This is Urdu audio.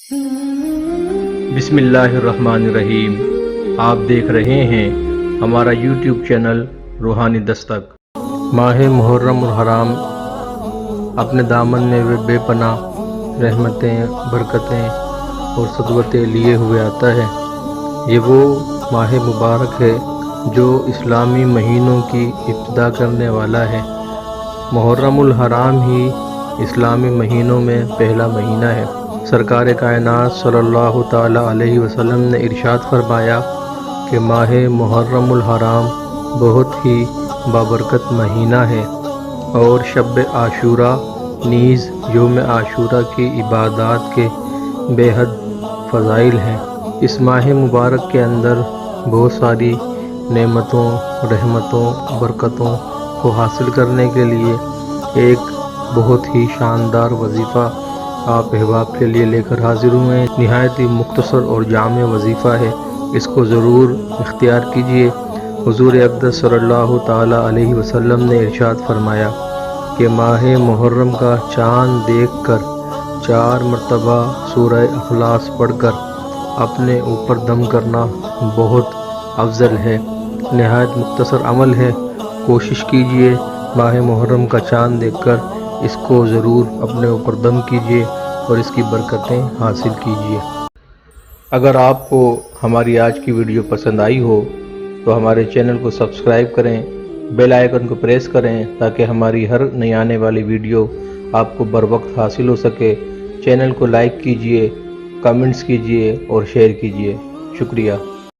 بسم اللہ الرحمن الرحیم۔ آپ دیکھ رہے ہیں ہمارا یوٹیوب چینل روحانی دستک۔ ماہ محرم الحرام اپنے دامن میں وہ بے پناہ رحمتیں، برکتیں اور صدوتیں لیے ہوئے آتا ہے۔ یہ وہ ماہ مبارک ہے جو اسلامی مہینوں کی ابتدا کرنے والا ہے۔ محرم الحرام ہی اسلامی مہینوں میں پہلا مہینہ ہے۔ سرکار کائنات صلی اللہ تعالیٰ علیہ وسلم نے ارشاد فرمایا کہ ماہ محرم الحرام بہت ہی بابرکت مہینہ ہے، اور شب عاشوراء نیز یوم عاشوراء کی عبادات کے بے حد فضائل ہیں۔ اس ماہ مبارک کے اندر بہت ساری نعمتوں، رحمتوں، برکتوں کو حاصل کرنے کے لیے ایک بہت ہی شاندار وظیفہ آپ احباب کے لیے لے کر حاضر ہوئے ہیں۔ نہایت ہی مختصر اور جامع وظیفہ ہے، اس کو ضرور اختیار کیجیے۔ حضور اقدس صلی اللہ تعالیٰ علیہ وسلم نے ارشاد فرمایا کہ ماہ محرم کا چاند دیکھ کر 4 مرتبہ سورہ اخلاص پڑھ کر اپنے اوپر دم کرنا بہت افضل ہے۔ نہایت مختصر عمل ہے، کوشش کیجیے ماہ محرم کا چاند دیکھ کر اس کو ضرور اپنے اوپر دم کیجیے اور اس کی برکتیں حاصل کیجیے۔ اگر آپ کو ہماری آج کی ویڈیو پسند آئی ہو تو ہمارے چینل کو سبسکرائب کریں، بیل آئیکن کو پریس کریں تاکہ ہماری ہر نئی آنے والی ویڈیو آپ کو بر وقت حاصل ہو سکے۔ چینل کو لائک کیجیے، کمنٹس کیجیے اور شیئر کیجیے۔ شکریہ۔